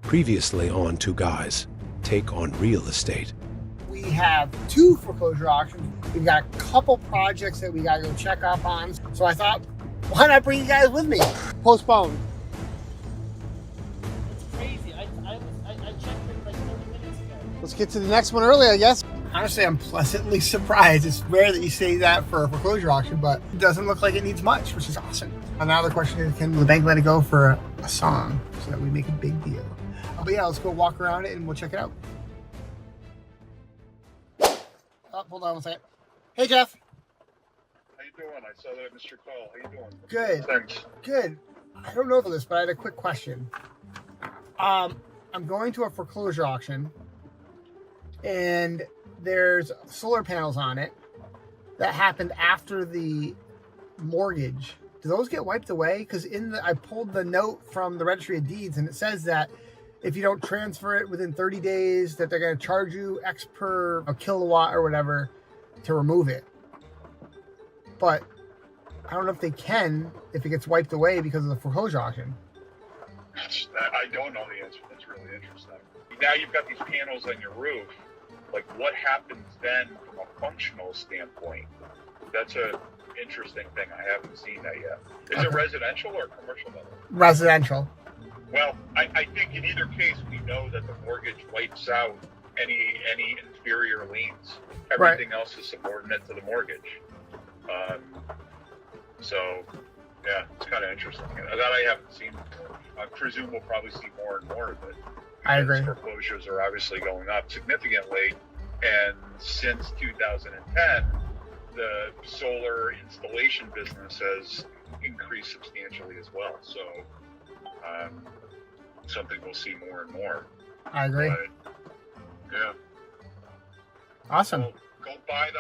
Previously on Two Guys Take on Real Estate. We have 2 foreclosure auctions. We've got a couple projects that we got to go check up on. So I thought, why not bring you guys with me? Postponed. It's crazy. I checked it like 30 minutes ago. Let's get to the next one early, I guess. Honestly, I'm pleasantly surprised. It's rare that you say that for a foreclosure auction, but it doesn't look like it needs much, which is awesome. And now the question is, can the bank let it go for a song so that we make a big deal? But yeah, let's go walk around it and we'll check it out. Oh, hold on one second. Hey, Jeff. How you doing? I saw that I missed your call. How you doing? Good. Thanks. Good. I don't know for this, but I had a quick question. I'm going to a foreclosure auction, and there's solar panels on it that happened after the mortgage. Do those get wiped away? Because I pulled the note from the Registry of Deeds, and it says that if you don't transfer it within 30 days, that they're going to charge you X per a kilowatt or whatever to remove it. But I don't know if they can, if it gets wiped away because of the foreclosure auction. I don't know the answer. That's really interesting. Now you've got these panels on your roof. Like, what happens then from a functional standpoint? That's an interesting thing. I haven't seen that yet. Is it residential or commercial level? Residential. Well, I think in either case, we know that the mortgage wipes out any inferior liens. Everything else is subordinate to the mortgage. So, yeah, it's kind of interesting. That I haven't seen before. I presume we'll probably see more and more of it. I agree. Foreclosures are obviously going up significantly, and since 2010, the solar installation business has increased substantially as well. So, something we'll see more and more. I agree. But, yeah. Awesome. So go buy the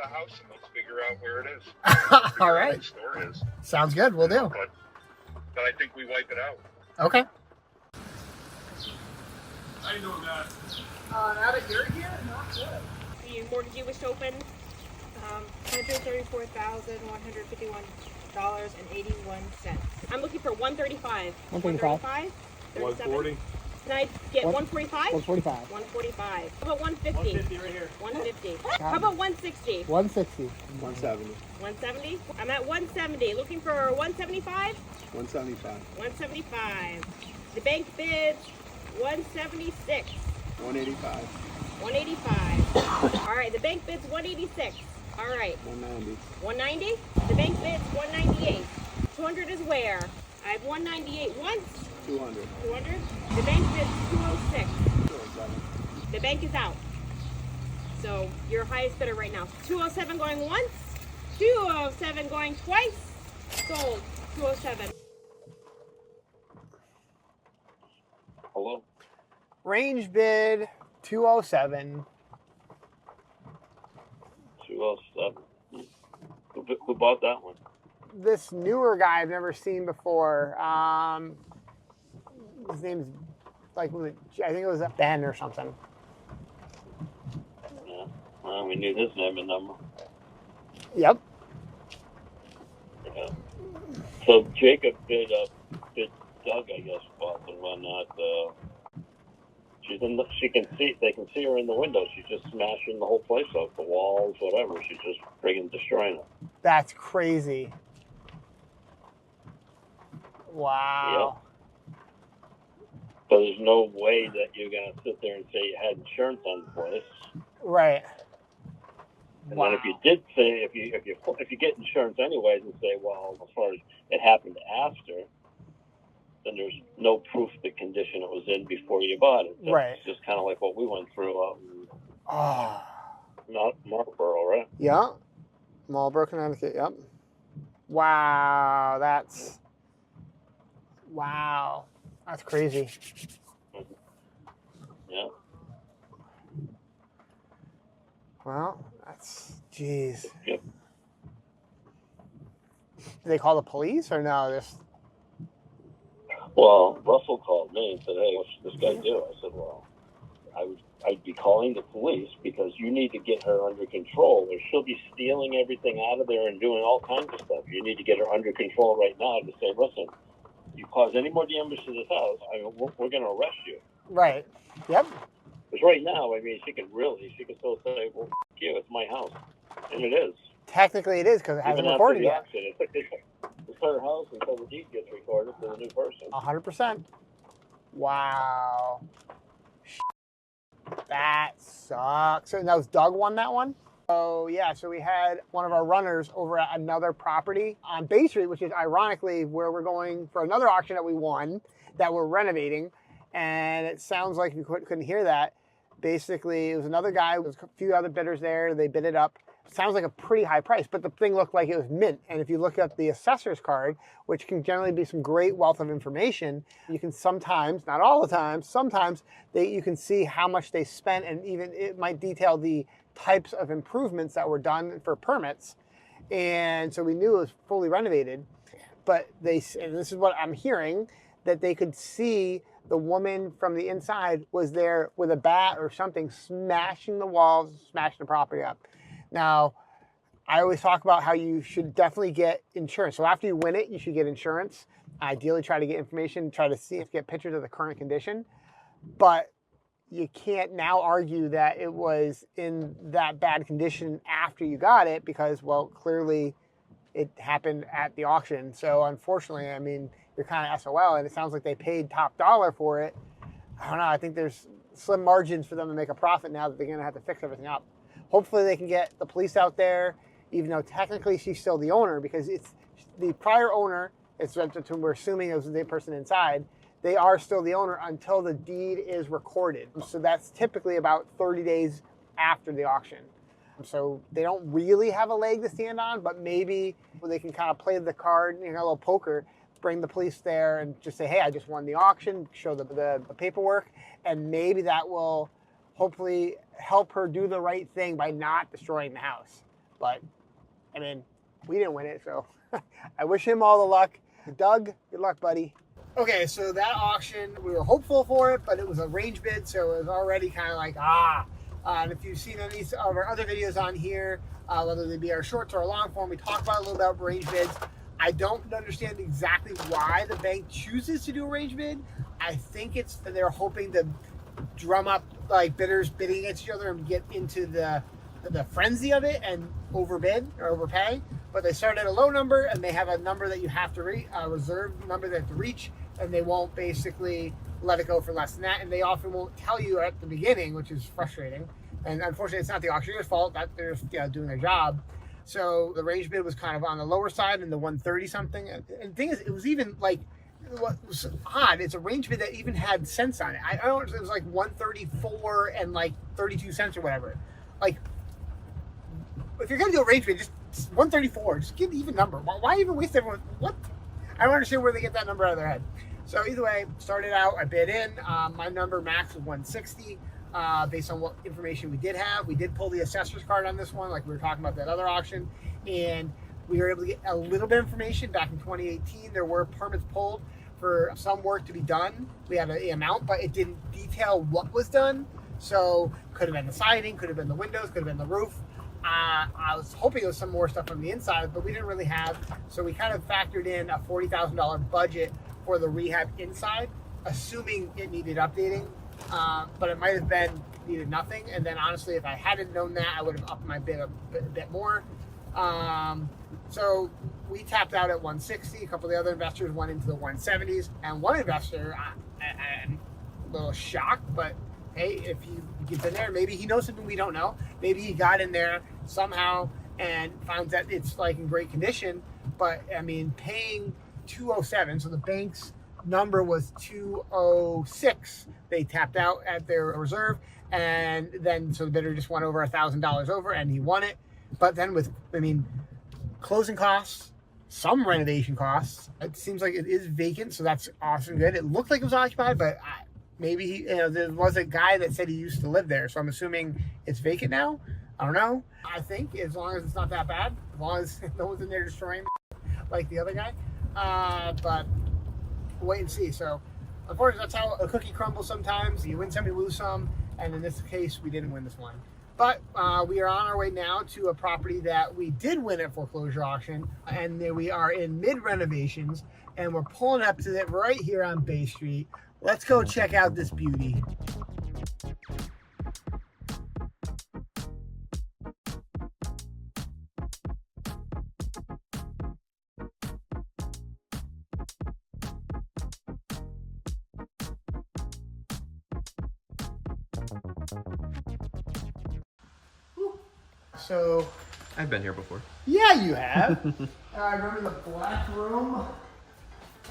house and let's figure out where it is. All right. Where the store is. Sounds good. We'll do. But I think we wipe it out. Okay. How you doing, guys? Now that you're here, not good. The mortgage you wish to open, $134,151.81. I'm looking for 135. 135? 140. Can I get 145? 145. 145. How about 150? 150 right here. 150. How about 160? 160. 170. 170? I'm at 170. Looking for 175? 175. 175. The bank bids 176. 185. 185. All right, the bank bids 186. All right. 190. 190? The bank bids 198. 200 is where? I have 198 once. 200. 200? The bank bids 206. 207. The bank is out. So your highest bidder right now. 207 going once. 207 going twice. Sold. 207. Hello? Range bid 207. 207. Who bought that one? This newer guy I've never seen before. His name's I think it was Ben or something. Yeah. Well, we knew his name and number. Yep. Yeah. So Jacob bid Doug, I guess, bought and whatnot. They can see her in the window. She's just smashing the whole place up, the walls, whatever. She's just friggin' destroying it. That's crazy. Wow. Yep. So there's no way that you're gonna sit there and say you had insurance on the place. Right. And then if you did say if you get insurance anyways and say, well, as far as it happened after, then there's no proof the condition it was in before you bought it. So Right. It's just kind of like what we went through Oh. not Marlboro, right? Yeah. Marlboro, Connecticut. Yep. Wow. That's crazy. Yeah. Well, jeez. Yep. Did they call the police or no? Well, Russell called me and said, "Hey, what's this guy do?" I said, "Well, I'd be calling the police because you need to get her under control, or she'll be stealing everything out of there and doing all kinds of stuff. You need to get her under control right now to say, listen, you cause any more damage to this house, we're going to arrest you. Right. Yep. Because right now, she could still say, well, you, it's my house. And it is. Technically it is because it hasn't Even recorded after the yet. auction, it's like it's her house until the deed gets recorded to the new person. 100%. Wow. That sucks. So that was Doug won that one? Oh yeah, so we had one of our runners over at another property on Bay Street, which is ironically where we're going for another auction that we won, that we're renovating. And it sounds like you couldn't hear that. Basically, it was another guy, there was a few other bidders there, they bid it up. Sounds like a pretty high price, but the thing looked like it was mint. And if you look at the assessor's card, which can generally be some great wealth of information, you can sometimes, not all the time, sometimes you can see how much they spent, and even it might detail the types of improvements that were done for permits. And so we knew it was fully renovated, but and this is what I'm hearing, that they could see the woman from the inside was there with a bat or something, smashing the walls, smashing the property up. Now, I always talk about how you should definitely get insurance. So after you win it, you should get insurance. Ideally, try to get information, try to get pictures of the current condition. But you can't now argue that it was in that bad condition after you got it because, well, clearly it happened at the auction. So unfortunately, you're kind of SOL, and it sounds like they paid top dollar for it. I don't know. I think there's slim margins for them to make a profit now that they're going to have to fix everything up. Hopefully they can get the police out there, even though technically she's still the owner, because it's the prior owner, we're assuming it was the person inside, they are still the owner until the deed is recorded. So that's typically about 30 days after the auction. So they don't really have a leg to stand on, but maybe they can kind of play the card, a little poker, bring the police there and just say, hey, I just won the auction, show the paperwork, and maybe that will hopefully help her do the right thing by not destroying the house. But, we didn't win it, so I wish him all the luck. Doug, good luck, buddy. Okay, so that auction, we were hopeful for it, but it was a range bid, so it was already kind of like, and if you've seen any of our other videos on here, whether they be our shorts or our long form, we talk about a little about range bids. I don't understand exactly why the bank chooses to do a range bid. I think it's that they're hoping to drum up bidders bidding against each other and get into the frenzy of it and overbid or overpay. But they start at a low number and they have a number that you have to reach, a reserve number they have to reach, and they won't basically let it go for less than that. And they often won't tell you at the beginning, which is frustrating. And unfortunately, it's not the auctioneer's fault that they're just doing their job. So the range bid was kind of on the lower side in the 130 something. And the thing is, it was even what was odd, it's a range bid that even had cents on it. I don't know, it was like 134 and 32 cents or whatever. If you're going to do a range bid, just 134, just give the even number. Why even waste everyone? What? I don't understand where they get that number out of their head. So either way, started out, I bid in. My number max was 160. Based on what information we did have. We did pull the assessor's card on this one, like we were talking about that other auction, and we were able to get a little bit of information. Back in 2018, there were permits pulled for some work to be done. We had an amount, but it didn't detail what was done. So could have been the siding, could have been the windows, could have been the roof. I was hoping there was some more stuff on the inside, but we didn't really have. So we kind of factored in a $40,000 budget for the rehab inside, assuming it needed updating. But it might have been needed nothing. And then honestly, if I hadn't known that, I would have upped my bid a bit more. So we tapped out at 160. A couple of the other investors went into the 170s. And one investor, I'm a little shocked, but hey, if you've been there, maybe he knows something we don't know. Maybe he got in there somehow and found that it's in great condition. But paying 207, so the bank's number was 206. They tapped out at their reserve, and then so the bidder just went over $1,000 over, and he won it. But then with closing costs, some renovation costs, it seems like it is vacant, so that's awesome, good. It looked like it was occupied, but maybe there was a guy that said he used to live there, so I'm assuming it's vacant now. I don't know. I think as long as it's not that bad, as long as no one's in there destroying like the other guy. But wait and see. So unfortunately, that's how a cookie crumbles sometimes. You win some, you lose some, and in this case, we didn't win this one. But we are on our way now to a property that we did win at foreclosure auction, and we are in mid-renovations, and we're pulling up to it right here on Bay Street. Let's go check out this beauty. So, I've been here before. yeah, you have. I remember the black room.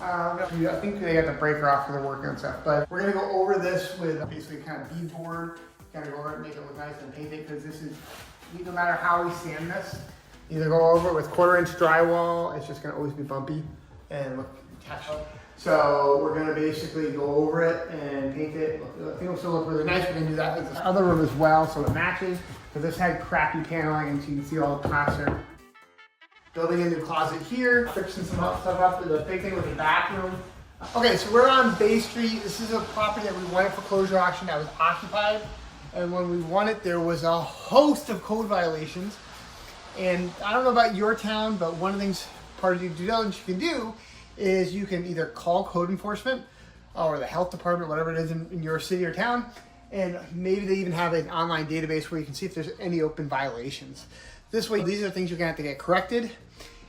I think they got the breaker off because they're working and stuff. But we're gonna go over this with basically kind of beadboard. Kind of go over it and make it look nice and paint it because this is, no matter how we sand this, either go over it with 1/4-inch drywall. It's just gonna always be bumpy and look textured. So we're gonna basically go over it and paint it. I think it'll still look really nice. We're gonna do that with this other room as well, so it matches. Because this had crappy paneling, and so you can see all the plaster. Building a new closet here, fixing some stuff up. The big thing with the bathroom. Okay, so we're on Bay Street. This is a property that we wanted for foreclosure auction that was occupied. And when we won it, there was a host of code violations. And I don't know about your town, but one of the things, part of the due diligence you can do is you can either call code enforcement or the health department, whatever it is in your city or town, and maybe they even have an online database where you can see if there's any open violations. This way, these are things you're gonna have to get corrected.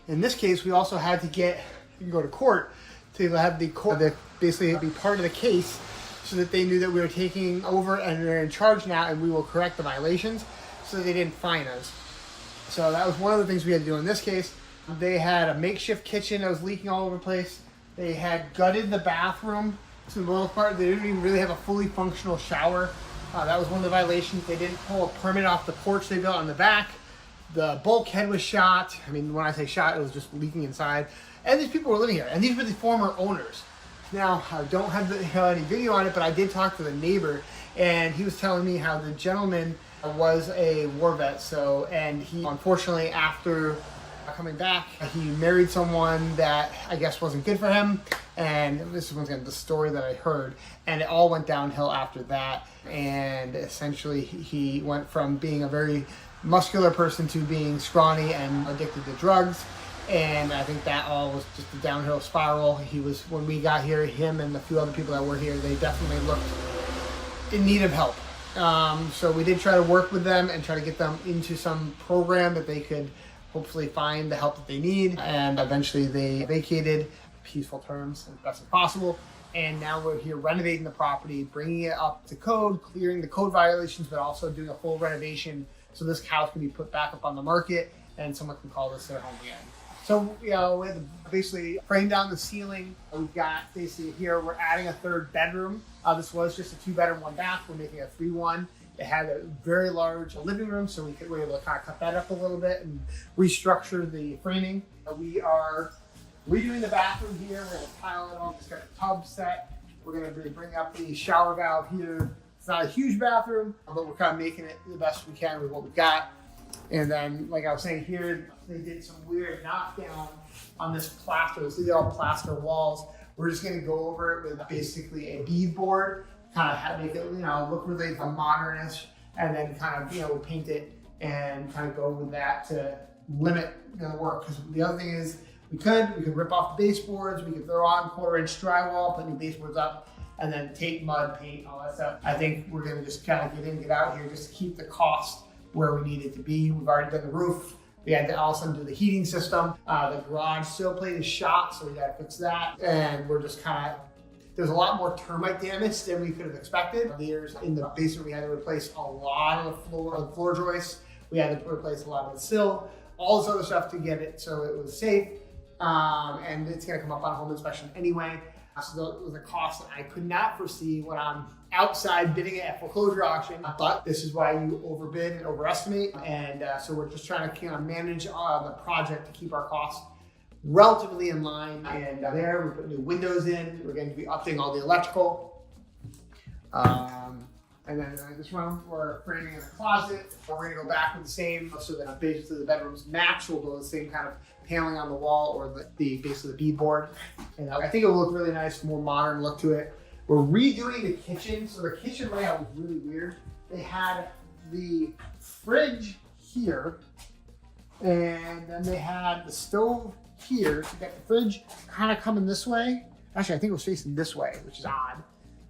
In this case, we also had to you can go to court to have the court basically be part of the case so that they knew that we were taking over and they're in charge now and we will correct the violations so that they didn't fine us. So that was one of the things we had to do in this case. They had a makeshift kitchen that was leaking all over the place. They had gutted the bathroom to the most part. They didn't even really have a fully functional shower. That was one of the violations. They didn't pull a permit off the porch they built on the back. The bulkhead was shot. I mean, when I say shot, it was just leaking inside. And these people were living here. And these were the former owners. Now, I don't have any video on it, but I did talk to the neighbor. And he was telling me how the gentleman was a war vet. So, and he, unfortunately, after coming back, he married someone that I guess wasn't good for him. And this is the story that I heard. And it all went downhill after that. And essentially, he went from being a very muscular person to being scrawny and addicted to drugs. And I think that all was just a downhill spiral. He was, when we got here, him and a few other people that were here, they definitely looked in need of help. So we did try to work with them and try to get them into some program that they could hopefully find the help that they need. And eventually they vacated peaceful terms as best as possible. And now we're here renovating the property, bringing it up to code, clearing the code violations, but also doing a full renovation so this house can be put back up on the market and someone can call this their home again. So, we had to basically frame down the ceiling. We've got basically here, we're adding a 3rd bedroom. This was just a 2-bedroom, 1 bath. We're making a 3-1. It had a very large living room, so we were able to kind of cut that up a little bit and restructure the framing. We are redoing the bathroom here. We're gonna tile it off. It's got a tub set. We're gonna bring up the shower valve here. It's not a huge bathroom, but we're kind of making it the best we can with what we've got. And then, like I was saying here, they did some weird knockdown on this plaster. These are all plaster walls. We're just gonna go over it with basically a beadboard, kind of make it, look really modernish, and then kind of, paint it and kind of go with that to limit the work. Because the other thing is, we could rip off the baseboards, we could throw on 1/4-inch drywall, put new baseboards up, and then tape, mud, paint, all that stuff. I think we're gonna just kind of get in, get out here, just to keep the cost where we need it to be. We've already done the roof. We had to also do the heating system. The garage sill plate is shot, so we gotta fix that. And we're just kind of, there's a lot more termite damage than we could have expected. There's, in the basement, we had to replace a lot of the floor joists. We had to replace a lot of the sill, all this other stuff to get it so it was safe. And it's gonna come up on home inspection anyway. So it was a cost that I could not foresee when I'm outside bidding it at foreclosure auction, but this is why you overbid and overestimate. And so we're just trying to kind of manage the project to keep our costs relatively in line. And there, we put new windows in. We're going to be updating all the electrical. And then this room, we're framing in the closet. We're going to go back with the same, so that basically the bedrooms match. We'll go the same kind of paneling on the wall or the base of the beadboard. And I think it will look really nice, more modern look to it. We're redoing the kitchen. So the kitchen layout was really weird. They had the fridge here, and then they had the stove here. So you got the fridge kind of coming this way. Actually, I think it was facing this way, which is odd.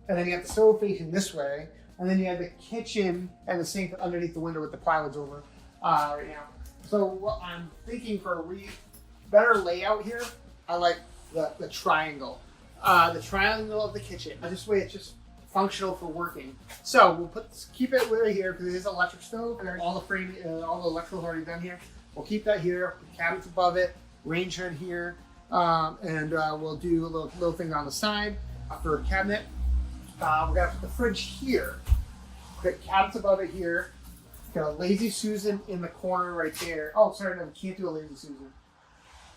And then you got the stove facing this way. And then you have the kitchen and the sink underneath the window with the plywood's over right now. So what I'm thinking for a better layout here, I like the triangle. The triangle of the kitchen. This way it's just functional for working. So we'll keep it right here because it is an electric stove and there's all the electrical already done here. We'll keep that here, cabinets above it, range hood here, and we'll do a little thing on the side for a cabinet. We're gonna put the fridge here. Put cabinets above it here. Got a Lazy Susan in the corner right there. Oh, sorry, no, we can't do a Lazy Susan.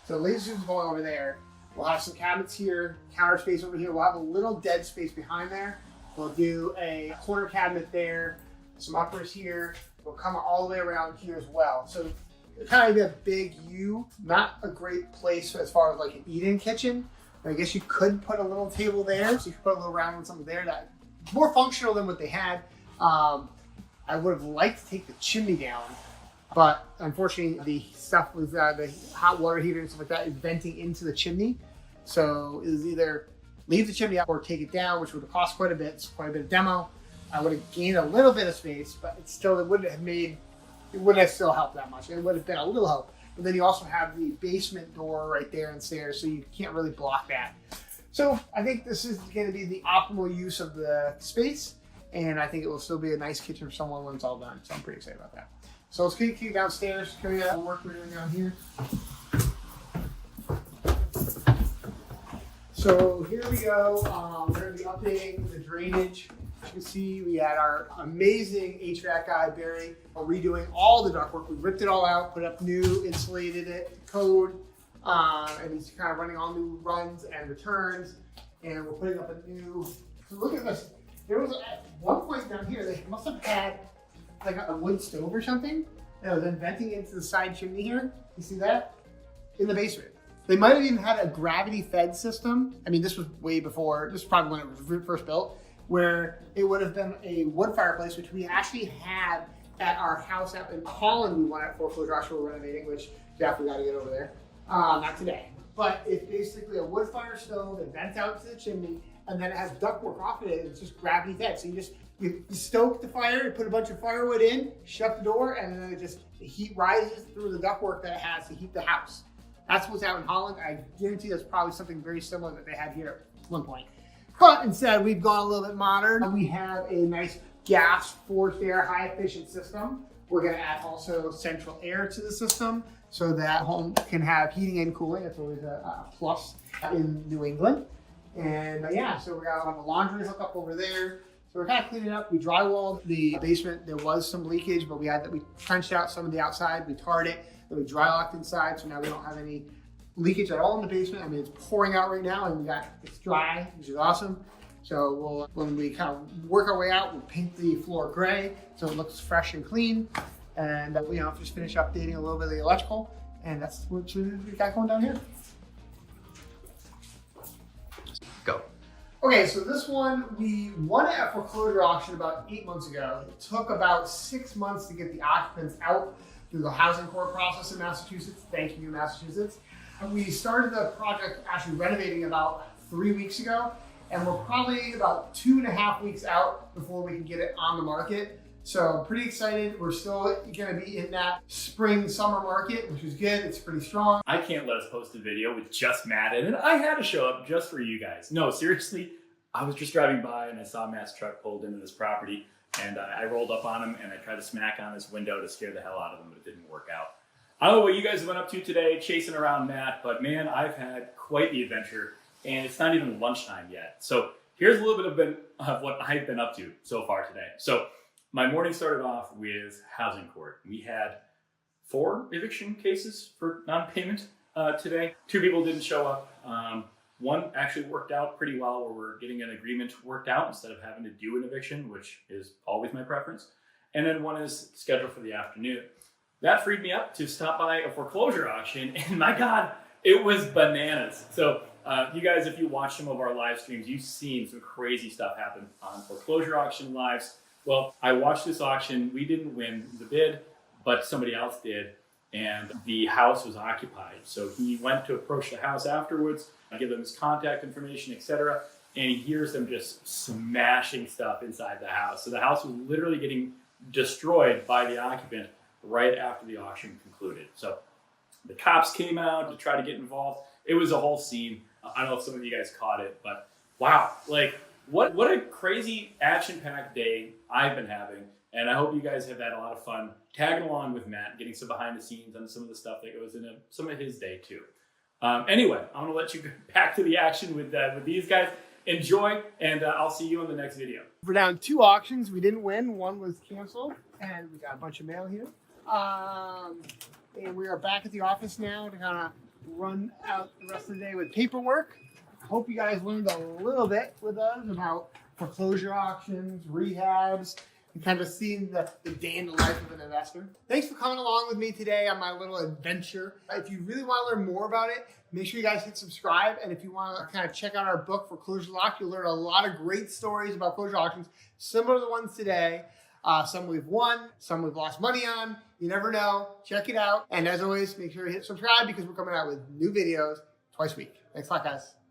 So Lazy Susan's going over there. We'll have some cabinets here, counter space over here. We'll have a little dead space behind there. We'll do a corner cabinet there, some uppers here. We'll come all the way around here as well. So it's kind of be a big U, not a great place as far as like an eat-in kitchen. I guess you could put a little table there, so you could put a little round one something there that more functional than what they had. I would have liked to take the chimney down, but unfortunately the stuff with the hot water heater and stuff like that is venting into the chimney. So it was either leave the chimney up or take it down, which would have cost quite a bit. It's quite a bit of demo. I would have gained a little bit of space, but it wouldn't have still helped that much. It would have been a little help. But then you also have the basement door right there and stairs, so you can't really block that. So I think this is going to be the optimal use of the space, and I think it will still be a nice kitchen for someone when it's all done. So I'm pretty excited about that. So let's keep you downstairs. Show you the work we're doing down here. So here we go. We're going to be updating the drainage. As you can see, we had our amazing HVAC guy, Barry, redoing all the ductwork. We ripped it all out, put up new, insulated it, code, and he's kind of running all new runs and returns. And we're putting up a new, so look at this. There was at one point down here, they must have had like a wood stove or something that was then venting into the side chimney here. You see that? In the basement. They might have even had a gravity fed system. I mean, this was way before, this is probably when it was first built, where it would have been a wood fireplace, which we actually had at our house out in Holland. We went at foreclosure auction we're renovating, which Jeff, we got to get over there. Not today. But it's basically a wood fire stove that vents out to the chimney, and then it has ductwork off of it. It's just gravity fed. So you stoke the fire, you put a bunch of firewood in, shut the door, and then the heat rises through the ductwork that it has to heat the house. That's what's out in Holland. I guarantee that's probably something very similar that they had here at one point. But instead, we've gone a little bit modern. We have a nice gas forced air, high efficient system. We're going to add also central air to the system so that home can have heating and cooling. That's always a plus in New England. And yeah, so we're going to have a laundry hook up over there. So we're kind of cleaning up. We drywalled the basement. There was some leakage, but we trenched out some of the outside. We tarred it. Then we dry locked inside. So now we don't have any leakage at all in the basement. I mean, it's pouring out right now, and it's dry, which is awesome. So when we kind of work our way out, we'll paint the floor gray so it looks fresh and clean. And just finish updating a little bit of the electrical, and that's what we got going down here. Go. Okay, so this one, we won it at foreclosure auction about 8 months ago. It took about 6 months to get the occupants out through the housing court process in Massachusetts. Thank you, Massachusetts. We started the project actually renovating about 3 weeks ago, and we're probably about 2.5 weeks out before we can get it on the market. So I'm pretty excited. We're still going to be in that spring summer market, which is good. It's pretty strong. I can't let us post a video with just Matt in it. I had to show up just for you guys. No, seriously, I was just driving by and I saw Matt's truck pulled into this property, and I rolled up on him and I tried to smack on his window to scare the hell out of him, but it didn't work out. I don't know what you guys have been up to today, chasing around Matt, but man, I've had quite the adventure, and it's not even lunchtime yet. So here's a little bit of what I've been up to so far today. So my morning started off with housing court. We had 4 eviction cases for non-payment today. 2 people didn't show up. One actually worked out pretty well, where we're getting an agreement worked out instead of having to do an eviction, which is always my preference. And then one is scheduled for the afternoon. That freed me up to stop by a foreclosure auction, and my God, it was bananas. So you guys, if you watch some of our live streams, you've seen some crazy stuff happen on foreclosure auction lives. Well, I watched this auction. We didn't win the bid, but somebody else did. and the house was occupied. So he went to approach the house afterwards, give them his contact information, etc. And he hears them just smashing stuff inside the house. So the house was literally getting destroyed by the occupant right after the auction concluded. So the cops came out to try to get involved. It was a whole scene. I don't know if some of you guys caught it, but wow, like what a crazy action-packed day I've been having. And I hope you guys have had a lot of fun tagging along with Matt, getting some behind the scenes on some of the stuff that goes into some of his day too. Anyway, I'm gonna let you get back to the action with these guys. Enjoy, and I'll see you in the next video. We're down 2 auctions. We didn't win. One was canceled, and we got a bunch of mail here. And we are back at the office now to kind of run out the rest of the day with paperwork. Hope you guys learned a little bit with us about foreclosure auctions, rehabs, and kind of seeing the day in the life of an investor. Thanks for coming along with me today on my little adventure. If you really want to learn more about it, make sure you guys hit subscribe. And if you want to kind of check out our book, Foreclosure Locked, you'll learn a lot of great stories about foreclosure auctions, similar to the ones today. Some we've won, some we've lost money on. You never know. Check it out. And as always, make sure you hit subscribe because we're coming out with new videos twice a week. Thanks a lot, guys.